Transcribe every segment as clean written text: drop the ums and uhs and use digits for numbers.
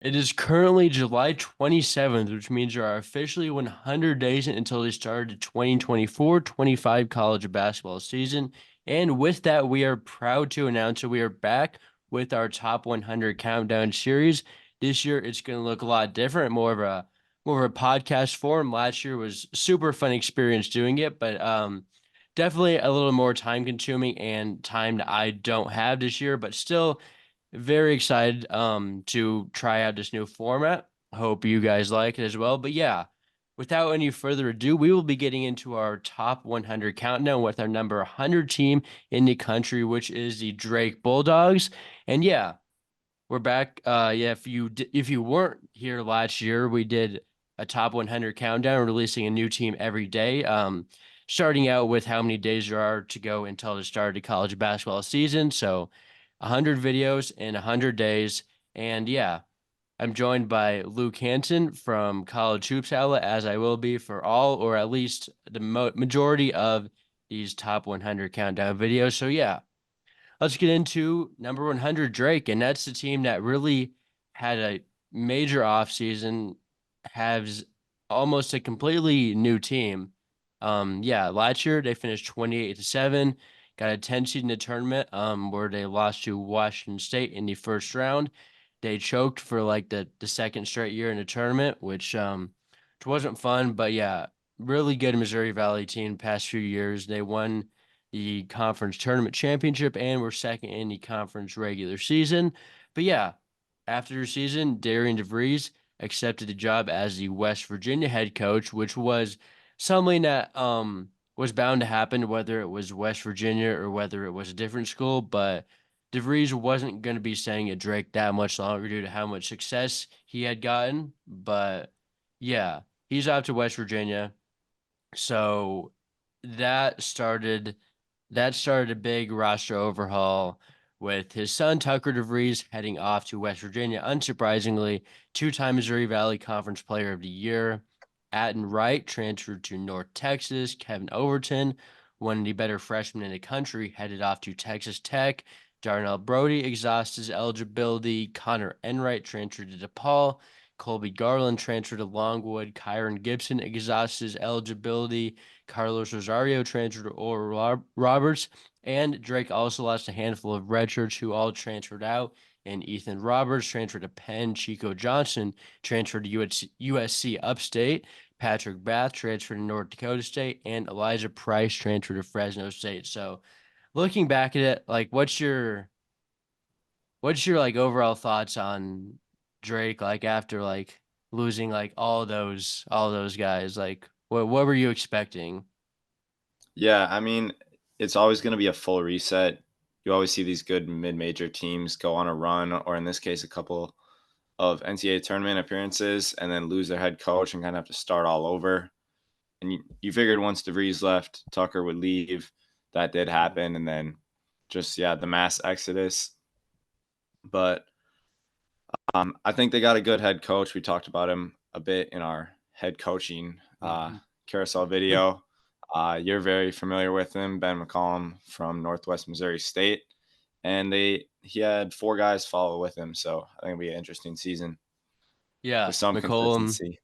It is currently July 27th, which means there are officially 100 days until they start the 2024-25 college basketball season. And with that, we are proud to announce that we are back with our top 100 countdown series. This year, it's going to look a lot different, more of a podcast form. Last year was super fun experience doing it, but definitely a little more time consuming and time that I don't have this year, but still very excited to try out this new format. Hope you guys like it as well. But yeah, without any further ado, we will be getting into our top 100 countdown with our number 100 team in the country, which is the Drake Bulldogs. And yeah, we're back. Yeah, if you weren't here last year, we did a top 100 countdown, releasing a new team every day. Starting out with how many days there are to go until the start of the college basketball season. So, 100 videos in 100 days. And yeah, I'm joined by Luke Hansen from College Hoops Outlet, as I will be for all, or at least the majority of these top 100 countdown videos. So yeah, let's get into number 100 Drake, and that's the team that really had a major offseason, has almost a completely new team. Yeah, last year they finished 28-7, got a 10 seed in the tournament, where they lost to Washington State in the first round. They choked for like the second straight year in the tournament, which wasn't fun, but yeah, really good Missouri Valley team past few years. They won the conference tournament championship and were second in the conference regular season. But yeah, after the season, Darian DeVries accepted the job as the West Virginia head coach, which was something that was bound to happen, whether it was West Virginia or whether it was a different school. But DeVries wasn't going to be staying at Drake that much longer due to how much success he had gotten. But yeah, he's off to West Virginia. So that started that started a big roster overhaul with his son Tucker DeVries heading off to West Virginia. Unsurprisingly, two-time Missouri Valley Conference Player of the Year. Atten Wright transferred to North Texas. Kevin Overton, one of the better freshmen in the country, headed off to Texas Tech. Darnell Brody exhausted his eligibility. Connor Enright transferred to DePaul. Colby Garland transferred to Longwood. Kyron Gibson exhausted his eligibility. Carlos Rosario transferred to Oral Roberts. And Drake also lost a handful of redshirts who all transferred out. And Ethan Roberts transferred to Penn. Chico Johnson transferred to USC Upstate. Patrick Bath transferred to North Dakota State. And Elijah Price transferred to Fresno State. So looking back at it, like what's your like overall thoughts on Drake like after like losing like all those guys? Like what were you expecting? Yeah, I mean, it's always going to be a full reset. You always see these good mid-major teams go on a run, or in this case, a couple of NCAA tournament appearances, and then lose their head coach and kind of have to start all over. And you figured once DeVries left, Tucker would leave. That did happen, and then just the mass exodus. But I think they got a good head coach. We talked about him a bit in our head coaching Mhm. carousel video. You're very familiar with him, Ben McCollum from Northwest Missouri State, and he had four guys follow with him. So I think it'll be an interesting season Yeah, with some McCollum consistency.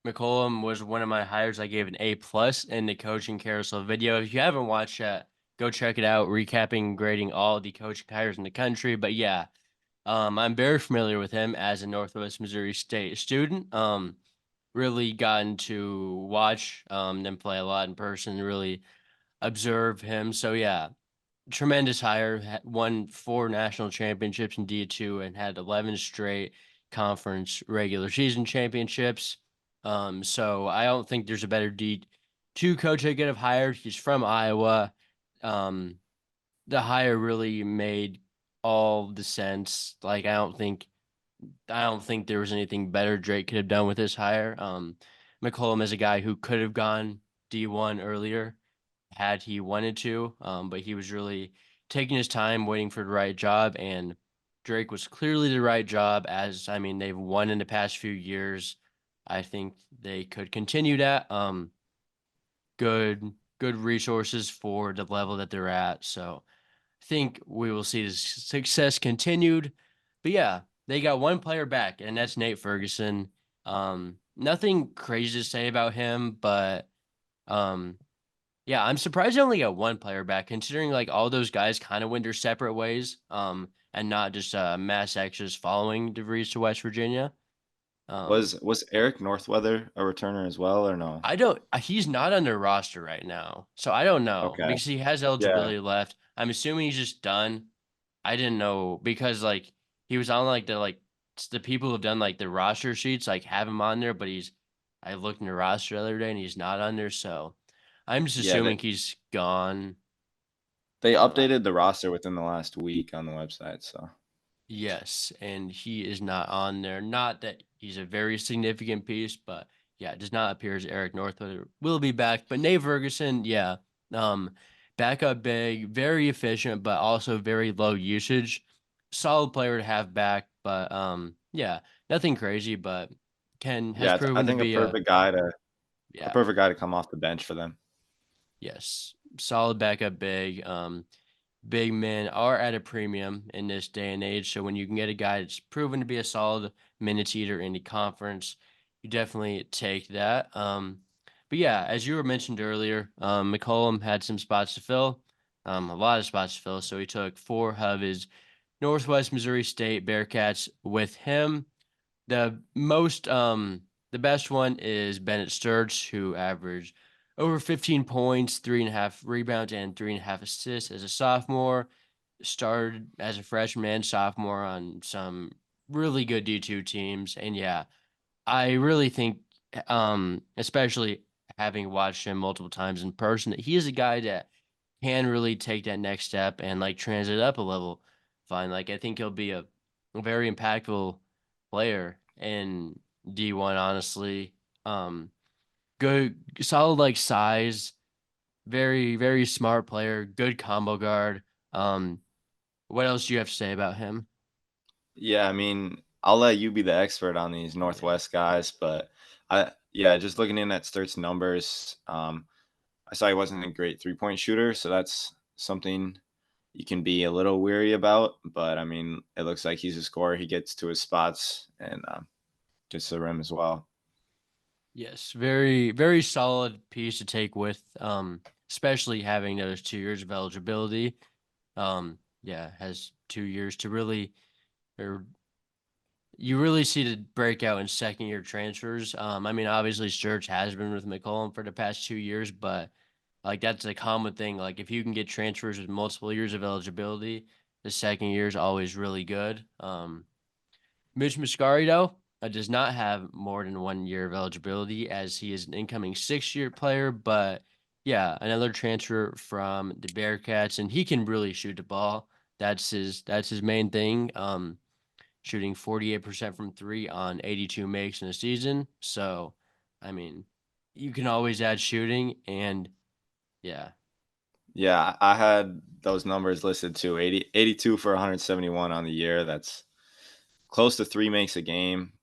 McCollum was one of my hires. I gave an A plus in the coaching carousel video. If you haven't watched that, go check it out, recapping and grading all the coaching hires in the country. But yeah, I'm very familiar with him as a Northwest Missouri State student. Really gotten to watch them play a lot in person, really observe him. So yeah, tremendous hire. Won four national championships in D2 and had 11 straight conference regular season championships. So I don't think there's a better D2 coach I could have hired. He's from Iowa. Um, the hire really made all the sense. Like I don't think there was anything better Drake could have done with this hire. McCollum is a guy who could have gone D1 earlier had he wanted to, but he was really taking his time, waiting for the right job, and Drake was clearly the right job. As I mean, they've won in the past few years. I think they could continue that. Good resources for the level that they're at. So I think we will see this success continued. But yeah. They got one player back, and that's Nate Ferguson. Nothing crazy to say about him, but um, yeah, I'm surprised they only got one player back, considering like all those guys kind of went their separate ways, and not just mass exodus following DeVries to West Virginia. Um, Was Eric Northweather a returner as well or no? I don't. He's not on their roster right now, so I don't know Okay. because he has Yeah. eligibility left. I'm assuming he's just done. I didn't know because like he was on like the people who've done like the roster sheets like have him on there, but he's I looked in the roster the other day and he's not on there, so I'm just Yeah, assuming he's gone. they I updated the roster within the last week on the website, so Yes, and he is not on there. Not that he's a very significant piece, but yeah, it does not appear as Eric Northwood will be back. But Nate Ferguson, yeah, um, backup big, very efficient, but also very low usage. Solid player to have back, but yeah, nothing crazy, but Ken has yeah, I proven to think be a a yeah, perfect guy to come off the bench for them. yes, solid backup big. Big men are at a premium in this day and age. So when you can get a guy that's proven to be a solid minutes eater in the conference, you definitely take that. But yeah, as you were mentioned earlier, McCollum had some spots to fill, a lot of spots to fill. So he took four of his Northwest Missouri State Bearcats with him. The best one is Bennett Sturge, who averaged over 15 points, 3.5 rebounds, and 3.5 assists as a sophomore. Started as a freshman and sophomore on some really good D2 teams. And yeah, I really think, especially having watched him multiple times in person, that he is a guy that can really take that next step and like transit up a level. Fine. Like I think he'll be a very impactful player in D1, honestly. Um, good, solid like size, very, very smart player, good combo guard. Um, what else do you have to say about him? Yeah, I mean, I'll let you be the expert on these Yeah. Northwest guys, but yeah, just looking in at Sturt's numbers, I saw he wasn't a great 3-point shooter, so that's something you can be a little weary about. But I mean, it looks like he's a scorer. He gets to his spots and gets to the rim as well. Yes, very, very solid piece to take with, especially having those 2 years of eligibility. Yeah, has 2 years to really, or you really see the breakout in second year transfers. I mean, obviously Sturge has been with McCollum for the past 2 years, but like that's a common thing. Like if you can get transfers with multiple years of eligibility, the second year is always really good. Mitch Muscari, though, does not have more than 1 year of eligibility as he is an incoming 6 year player. But yeah, another transfer from the Bearcats, and he can really shoot the ball. That's his main thing. Shooting 48% from three on 82 makes in a season. So, I mean, you can always add shooting, and yeah, Yeah, I had those numbers listed too. 82 for 171 on the year. That's close to 3 makes a game.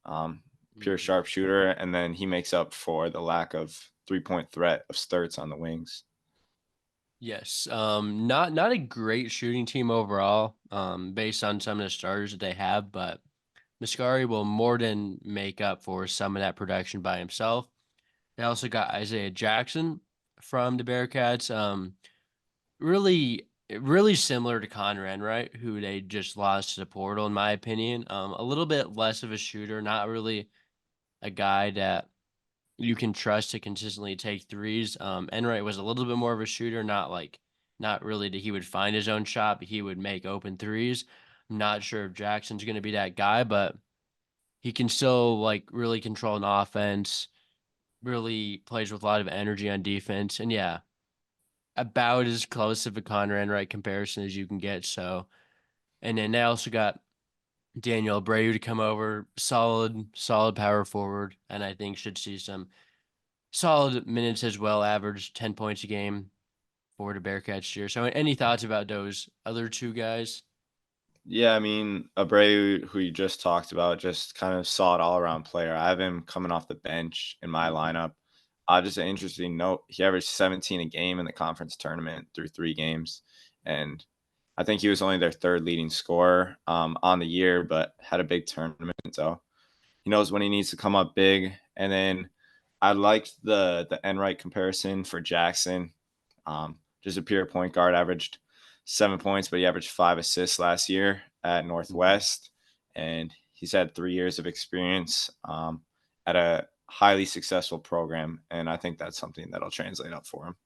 Pure mhm. sharpshooter, and then he makes up for the lack of 3-point threat of Sturts on the wings. Yes, not a great shooting team overall, based on some of the starters that they have, but Mascari will more than make up for some of that production by himself. They also got Isaiah Jackson from the Bearcats. Really similar to Conran, right? Who they just lost to the portal, in my opinion. A little bit less of a shooter, not really a guy that you can trust to consistently take threes. Enright was a little bit more of a shooter, not really that he would find his own shot, but he would make open threes. I'm not sure if Jackson's going to be that guy, but he can still like really control an offense, really plays with a lot of energy on defense. And yeah, about as close of a Connor Enright comparison as you can get. So, and then they also got Daniel Abreu to come over, solid power forward, and I think should see some solid minutes as well, average 10 points a game for the Bearcats here. So, any thoughts about those other two guys? Yeah, I mean, Abreu, who you just talked about, just kind of solid all around player. I have him coming off the bench in my Mhm. lineup. Just an interesting note. He averaged 17 a game in the conference tournament through 3 games. And I think he was only their third leading scorer on the year, but had a big tournament. So he knows when he needs to come up big. And then I liked the Enright comparison for Jackson. Just a pure point guard, averaged 7 points, but he averaged 5 assists last year at Mhm. Northwest, and he's had 3 years of experience at a highly successful program, and I think that's something that'll translate up for him.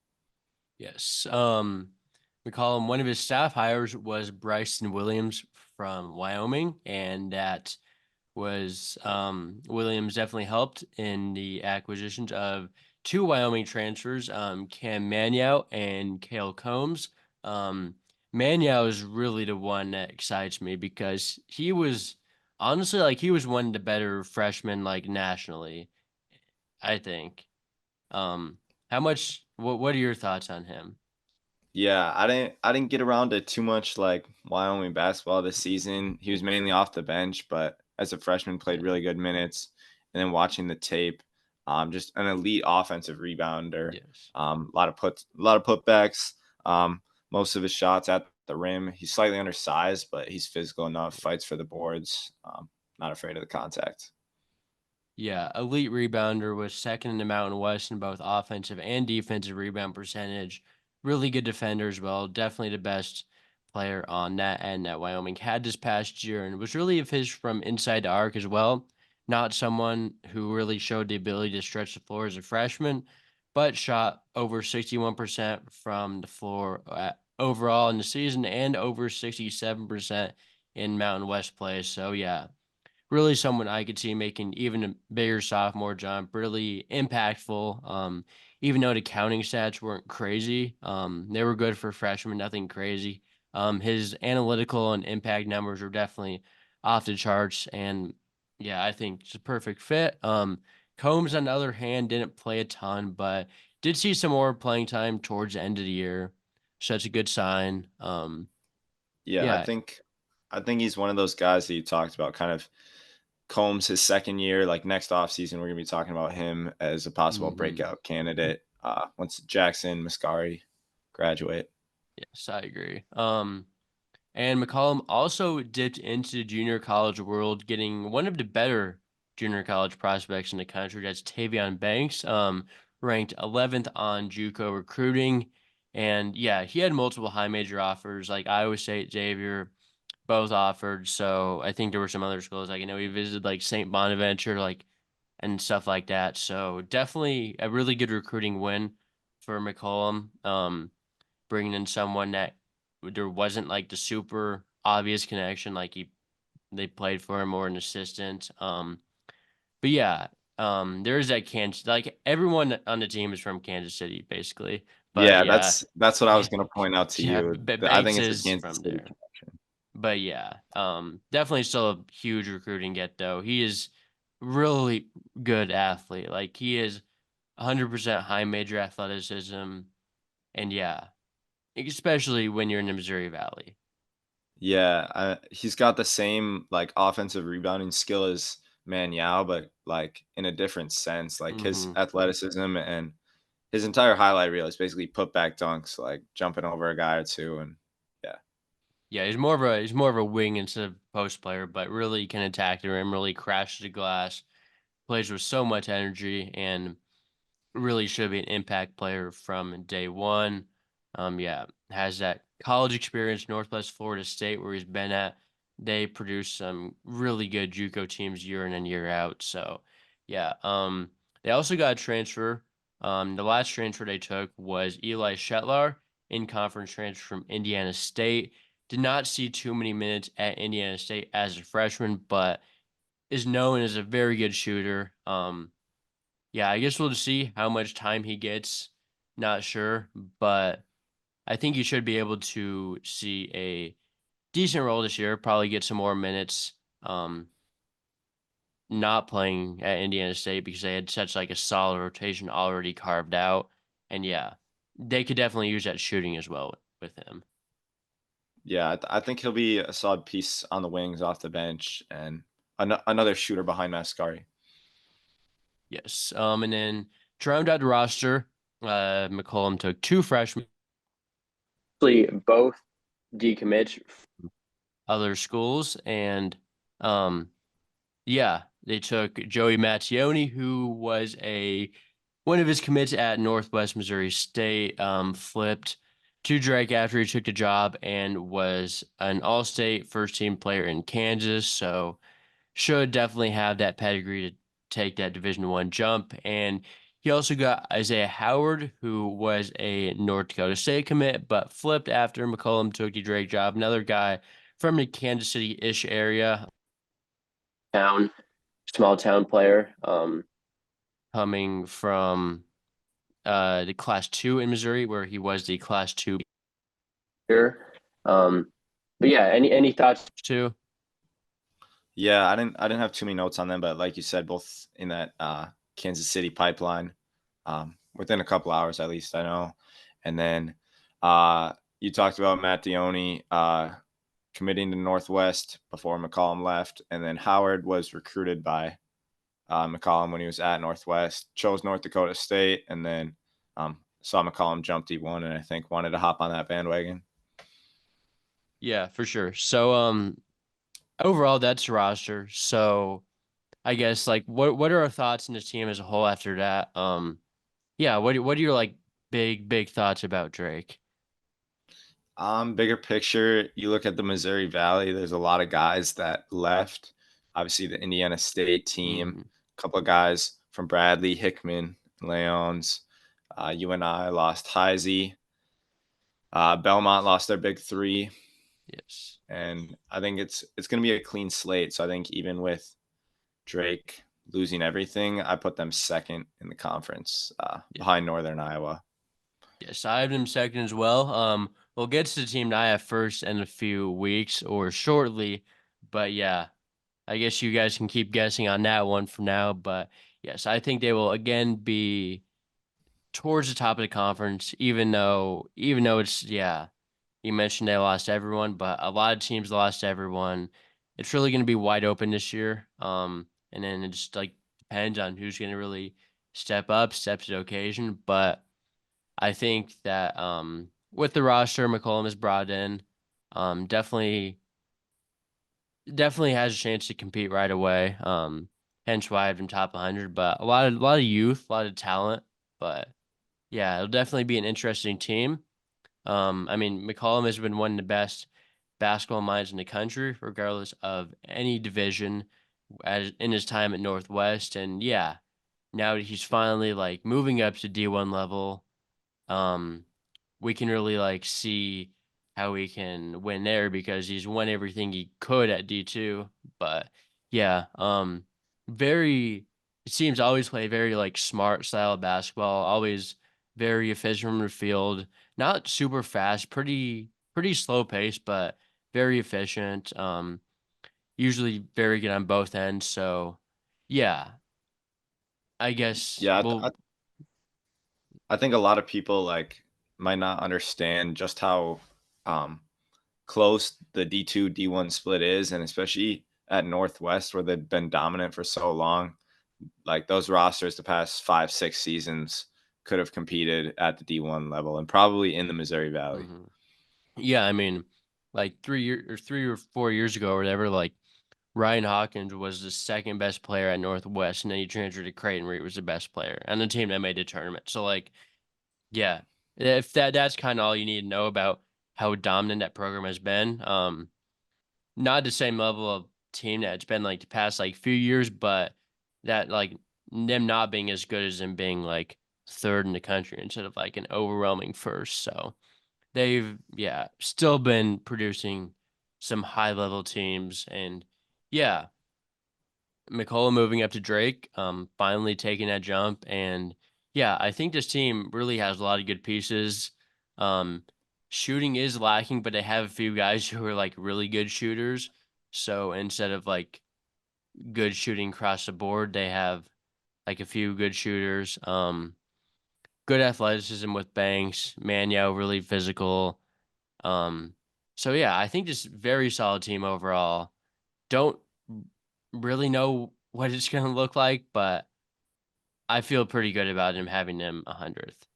Yes. McCollum, one of his staff hires was Bryson Williams from Wyoming, and that was Williams definitely helped in the acquisitions of two Wyoming transfers, Cam Manyow and Kale Combs. Um, Manyow is really the one that excites me because he was honestly like he was one of the better freshmen like nationally, I think. Um, how much what are your thoughts on him? Yeah, I didn't get around to too much like Wyoming basketball this season. He was mainly off the bench, but as a freshman played Yeah. really good minutes. And then watching the tape, just an elite offensive rebounder. Yes. A lot of putbacks. Most of his shots at the rim. He's slightly undersized, but he's physical enough. Fights for the boards. Not afraid of the contact. Yeah, elite rebounder, was second in the Mountain West in both offensive and defensive rebound percentage. Really good defender as well. Definitely the best player on that end that Wyoming had this past year, and was really a fish from inside the arc as well. Not someone who really showed the ability to stretch the floor as a freshman, but shot over 61% from the floor overall in the season and over 67% in Mountain West play. So, yeah, really someone I could see making even a bigger sophomore jump, really impactful. Even though the counting stats weren't crazy, they were good for freshmen, nothing crazy. His analytical and impact numbers are definitely off the charts, and yeah, I think it's a perfect fit. Combs, on the other hand, didn't play a ton, but did see some more playing time towards the end of the year. Such a good sign. Yeah, Yeah. I think he's one of those guys that you talked about, kind of Combs his second year. Like next offseason, we're gonna be talking about him as a possible Hmm. breakout candidate. Once Jackson Muscari graduate. Yes, I agree. And McCollum also dipped into the junior college world, getting one of the better junior college prospects in the country. That's Tavion Banks, ranked 11th on JUCO recruiting. And yeah, he had multiple high major offers, like Iowa State, Xavier, both offered. So I think there were some other schools. Like I know he visited like St. Bonaventure, like and stuff like that. So definitely a really good recruiting win for McCollum. Bringing in someone that there wasn't like the super obvious connection, like they played for him or an assistant. But yeah, there is that Kansas, like everyone on the team is from Kansas City, basically. But Yeah, yeah, that's what I was gonna point out to yeah, you. I Banks think it's a is Kansas from City there. connection. But yeah, definitely still a huge recruiting get though. He is really good athlete. Like he is 100% high major athleticism, and yeah, especially when you're in the Missouri Valley. Yeah, he's got the same like offensive rebounding skill as Man Yao, but like in a different sense. Like his Hmm. athleticism and his entire highlight reel is basically put back dunks, like jumping over a guy or two, and yeah. Yeah, he's more of a wing instead of post player, but really can attack the rim, really crashes the glass, plays with so much energy, and really should be an impact player from day one. Yeah, has that college experience, Northwest Florida State, where he's been at. They produce some really good JUCO teams year in and year out. So, yeah. They also got a transfer. The last transfer they took was Eli Shetlar, in conference transfer from Indiana State. Did not see too many minutes at Indiana State as a freshman, but is known as a very good shooter. Yeah, I guess we'll just see how much time he gets. Not sure, but I think he should be able to see a decent role this year. Probably get some more minutes. Not playing at Indiana State because they had such like a solid rotation already carved out, and yeah, they could definitely use that shooting as well with him. Yeah, I think he'll be a solid piece on the wings off the bench and another shooter behind Mascari. Yes. And then to round out the roster, McCollum took two freshmen. Both. decommits from other schools. And um, yeah, they took Joey Mattione, who was a one of his commits at Northwest Missouri State, flipped to Drake after he took the job and was an all-state first-team player in Kansas. So should definitely have that pedigree to take that Division I jump. And he also got Isaiah Howard, who was a North Dakota State commit, but flipped after McCollum took the Drake job. Another guy from the Kansas City-ish area, town, small town player, coming from the Class 2 in Missouri, where he was the Class 2 here. But yeah, any thoughts too? Yeah, I didn't have too many notes on them, but like you said, both in that Kansas City pipeline, within a couple hours at least, I know. And then you talked about Matt Dione committing to Northwest before McCollum left, and then Howard was recruited by McCollum when he was at Northwest, chose North Dakota State, and then saw McCollum jump D1, and I think wanted to hop on that bandwagon. Yeah, for sure. So overall that's the roster. So I guess like what are our thoughts in the team as a whole after that? Yeah, what are your like big thoughts about Drake? Bigger picture, you look at the Missouri Valley, there's a lot of guys that left. Obviously, the Indiana State team, Hmm. a couple of guys from Bradley, Hickman, Leons. UNI lost Heisey. Belmont lost their big three. Yes. And I think it's going to be a clean slate. So I think even with Drake losing everything, I put them second in the conference, Yeah. behind Northern Iowa. Yes, I have them second as well. We'll get to the team that I have first in a few weeks or shortly, but yeah, I guess you guys can keep guessing on that one for now. But yes, I think they will again be towards the top of the conference, even though it's yeah, you mentioned they lost everyone, but a lot of teams lost everyone. It's really going to be wide open this year. And then it just like depends on who's going to really step up, step to the occasion. But I think that with the roster McCollum is brought in, definitely has a chance to compete right away. Hence why I have him top 100. But a lot of youth, a lot of talent. But yeah, it'll definitely be an interesting team. I mean, McCollum has been one of the best basketball minds in the country, regardless of any division, in his time at Northwest. And yeah, now that he's finally like moving up to D1 level, um, we can really like see how he can win there because he's won everything he could at D2. But yeah, very it seems to always play very like smart style of basketball, always very efficient from the field, not super fast, pretty slow pace, but very efficient. Usually very good on both ends. So yeah, I guess Yeah, we'll I think a lot of people like might not understand just how um, close the D2 D1 split is, and especially at Northwest where they've been dominant for so long. Like those rosters the past 5, 6 seasons could have competed at the D1 level and probably in the Missouri Valley. mhm. Yeah, I mean, like 3 or 4 years ago or whatever, like Ryan Hawkins was the second best player at Northwest, and then he transferred to Creighton where he was the best player and the team that made the tournament. So like, yeah, if that's kind of all you need to know about how dominant that program has been. Not the same level of team that it's been like the past like few years, but that like them not being as good as them being like third in the country instead of like an overwhelming first. So they've yeah still been producing some high level teams and yeah McCullough moving up to Drake, finally taking that jump. And yeah, I think this team really has a lot of good pieces. Um, Shooting is lacking, but they have a few guys who are like really good shooters. So instead of like good shooting across the board, they have like a few good shooters. Good athleticism with Banks, Manyo, really physical. Um, so yeah, I think just very solid team overall. Don't really know what it's gonna look like, but I feel pretty good about him having him 100th.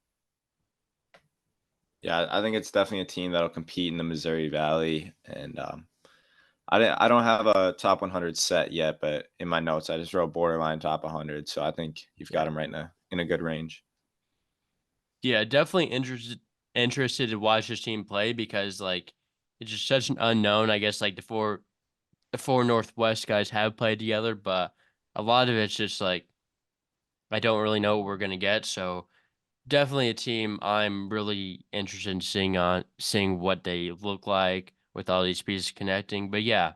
Yeah, I think it's definitely a team that'll compete in the Missouri Valley, and I don't have a top 100 set yet, but in my notes I just wrote borderline top 100, so I think you've got Yeah. them right in a good range. Yeah, definitely interested to watch this team play because like it's just such an unknown. I guess like the four Northwest guys have played together, but a lot of it's just like I don't really know what we're gonna get. So definitely a team I'm really interested in seeing what they look like with all these pieces connecting. But yeah,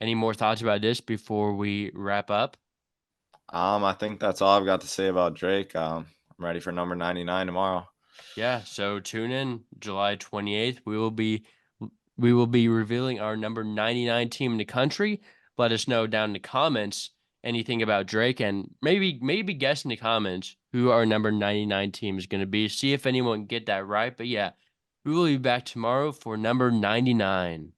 any more thoughts about this before we wrap up? I think that's all I've got to say about Drake. I'm ready for number 99 tomorrow. Yeah, so tune in July 28th. We will be revealing our number 99 team in the country. Let us know down in the comments anything about Drake and maybe guess in the comments who our number 99 team is going to be. See if anyone can get that right. But yeah, we will be back tomorrow for number 99.